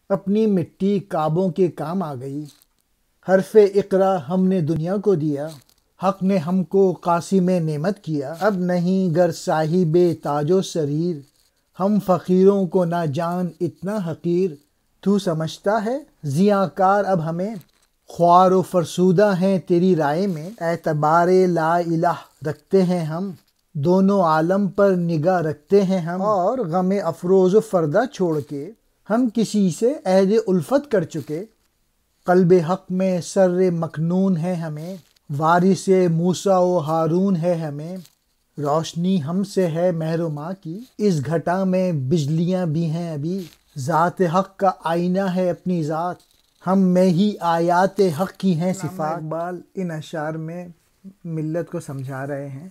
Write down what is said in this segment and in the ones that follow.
اپنی مٹی کعبوں کے کام آ گئی، حرف اقرا ہم نے دنیا کو دیا، حق نے ہم کو قاسم نعمت کیا، اب نہیں گر صاحب تاج و سریر، ہم فقیروں کو نہ جان اتنا حقیر، تو سمجھتا ہے زیاں کار اب ہمیں، خوار و فرسودہ ہیں تیری رائے میں، اعتبار لا الہ رکھتے ہیں ہم، دونوں عالم پر نگاہ رکھتے ہیں ہم، اور غم افروز و فردہ چھوڑ کے ہم کسی سے عہد الفت کر چکے، قلب حق میں سر مکنون ہے ہمیں، وارث موسیٰ و ہارون ہے ہمیں، روشنی ہم سے ہے مہر و ماں کی، اس گھٹا میں بجلیاں بھی ہیں ابھی، ذات حق کا آئینہ ہے اپنی ذات، ہم میں ہی آیات حق کی ہیں صفات۔ اقبال ان اشعار میں ملت کو سمجھا رہے ہیں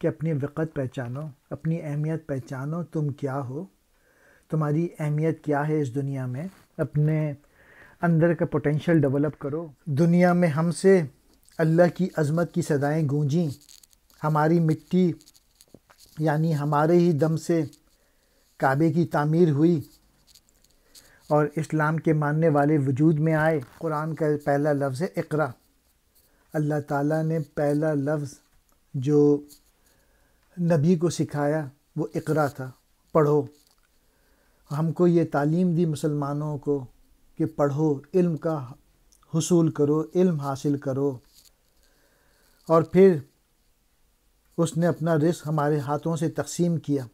کہ اپنی وقت پہچانو، اپنی اہمیت پہچانو، تم کیا ہو، تمہاری اہمیت کیا ہے اس دنیا میں، اپنے اندر کا پوٹینشیل ڈیولپ کرو۔ دنیا میں ہم سے اللہ کی عظمت کی صدائیں گونجیں، ہماری مٹی یعنی ہمارے ہی دم سے کعبے کی تعمیر ہوئی اور اسلام کے ماننے والے وجود میں آئے۔ قرآن کا پہلا لفظ ہے اقرا، اللہ تعالیٰ نے پہلا لفظ جو نبی کو سکھایا وہ اقرا تھا، پڑھو۔ ہم کو یہ تعلیم دی مسلمانوں کو کہ پڑھو، علم کا حصول کرو، علم حاصل کرو، اور پھر اس نے اپنا رزق ہمارے ہاتھوں سے تقسیم کیا۔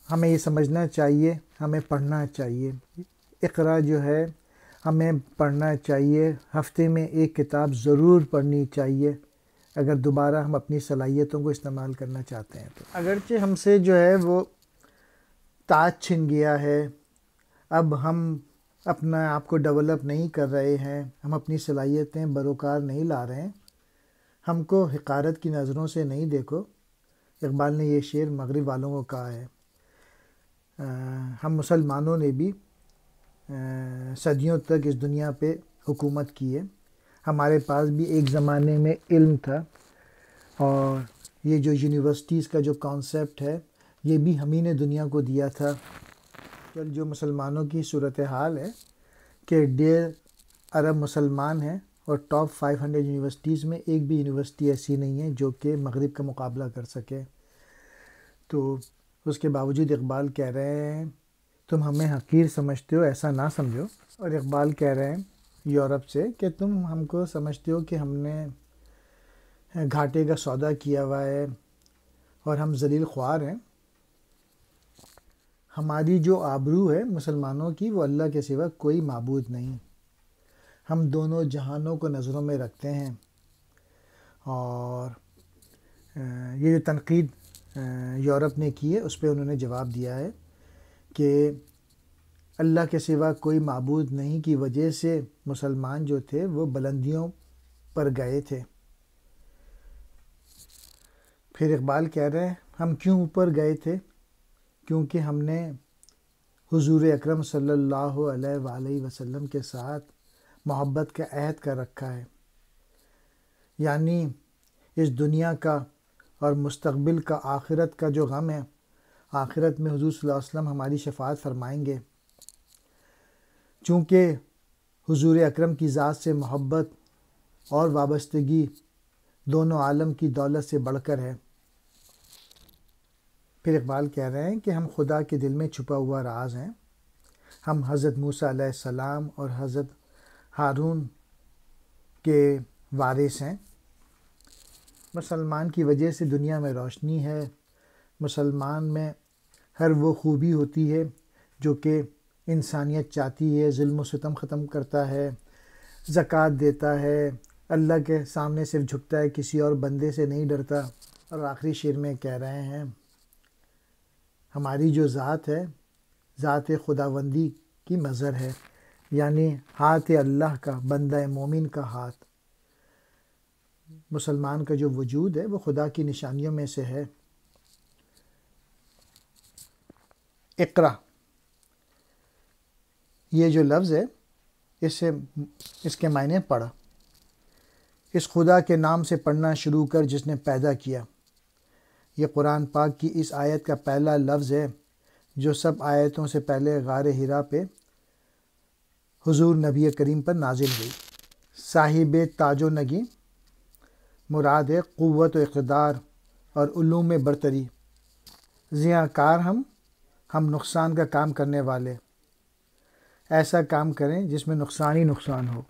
ہمیں یہ سمجھنا چاہیے، ہمیں پڑھنا چاہیے۔ اقرا جو ہے ہمیں پڑھنا چاہیے، ہفتے میں ایک کتاب ضرور پڑھنی چاہیے اگر دوبارہ ہم اپنی صلاحیتوں کو استعمال کرنا چاہتے ہیں تو۔ اگرچہ ہم سے جو ہے وہ تاج چھن گیا ہے، اب ہم اپنا آپ کو ڈیولپ نہیں کر رہے ہیں، ہم اپنی صلاحیتیں بروکار نہیں لا رہے ہیں، ہم کو حقارت کی نظروں سے نہیں دیکھو۔ اقبال نے یہ شعر مغرب والوں کو کہا ہے۔ ہم مسلمانوں نے بھی صدیوں تک اس دنیا پہ حکومت کی ہے، ہمارے پاس بھی ایک زمانے میں علم تھا، اور یہ جو یونیورسٹیز کا جو کانسیپٹ ہے یہ بھی ہم ہی نے دنیا کو دیا تھا۔ جو مسلمانوں کی صورتحال ہے کہ 1.5 ارب مسلمان ہیں اور ٹاپ 500 یونیورسٹیز میں ایک بھی یونیورسٹی ایسی نہیں ہے جو کہ مغرب کا مقابلہ کر سکے، تو اس کے باوجود اقبال کہہ رہے ہیں تم ہمیں حقیر سمجھتے ہو، ایسا نہ سمجھو۔ اور اقبال کہہ رہے ہیں یورپ سے کہ تم ہم کو سمجھتے ہو کہ ہم نے گھاٹے کا سودا کیا ہوا ہے اور ہم ذلیل خوار ہیں۔ ہماری جو آبرو ہے مسلمانوں کی، وہ اللہ کے سوا کوئی معبود نہیں، ہم دونوں جہانوں کو نظروں میں رکھتے ہیں۔ اور یہ جو تنقید یورپ نے کی ہے اس پہ انہوں نے جواب دیا ہے کہ اللہ کے سوا کوئی معبود نہیں کی وجہ سے مسلمان جو تھے وہ بلندیوں پر گئے تھے۔ پھر اقبال کہہ رہے ہیں ہم کیوں اوپر گئے تھے؟ کیونکہ ہم نے حضور اکرم صلی اللہ علیہ وآلہ وسلم کے ساتھ محبت کا عہد کر رکھا ہے، یعنی اس دنیا کا اور مستقبل کا، آخرت کا جو غم ہے، آخرت میں حضور صلی اللہ علیہ وسلم ہماری شفاعت فرمائیں گے۔ چونکہ حضور اکرم کی ذات سے محبت اور وابستگی دونوں عالم کی دولت سے بڑھ کر ہے۔ پھر اقبال کہہ رہے ہیں کہ ہم خدا کے دل میں چھپا ہوا راز ہیں، ہم حضرت موسیٰ علیہ السلام اور حضرت ہارون کے وارث ہیں۔ مسلمان کی وجہ سے دنیا میں روشنی ہے، مسلمان میں ہر وہ خوبی ہوتی ہے جو کہ انسانیت چاہتی ہے، ظلم و ستم ختم کرتا ہے، زکوٰۃ دیتا ہے، اللہ کے سامنے صرف جھکتا ہے، کسی اور بندے سے نہیں ڈرتا۔ اور آخری شعر میں کہہ رہے ہیں ہماری جو ذات ہے ذات خداوندی کی مظہر ہے، یعنی ہاتھ اللہ کا، بندہ مومن کا ہاتھ، مسلمان کا جو وجود ہے وہ خدا کی نشانیوں میں سے ہے۔ اقرا یہ جو لفظ ہے اس کے معنی پڑھا، اس خدا کے نام سے پڑھنا شروع کر جس نے پیدا کیا۔ یہ قرآن پاک کی اس آیت کا پہلا لفظ ہے جو سب آیتوں سے پہلے غار ہرا پہ حضور نبی کریم پر نازل ہوئی۔ صاحب تاج و نگی مراد ہے قوت و اقتدار اور علوم برتری۔ زیاں کار ہم نقصان کا کام کرنے والے، ایسا کام کریں جس میں نقصان ہی نقصان ہو۔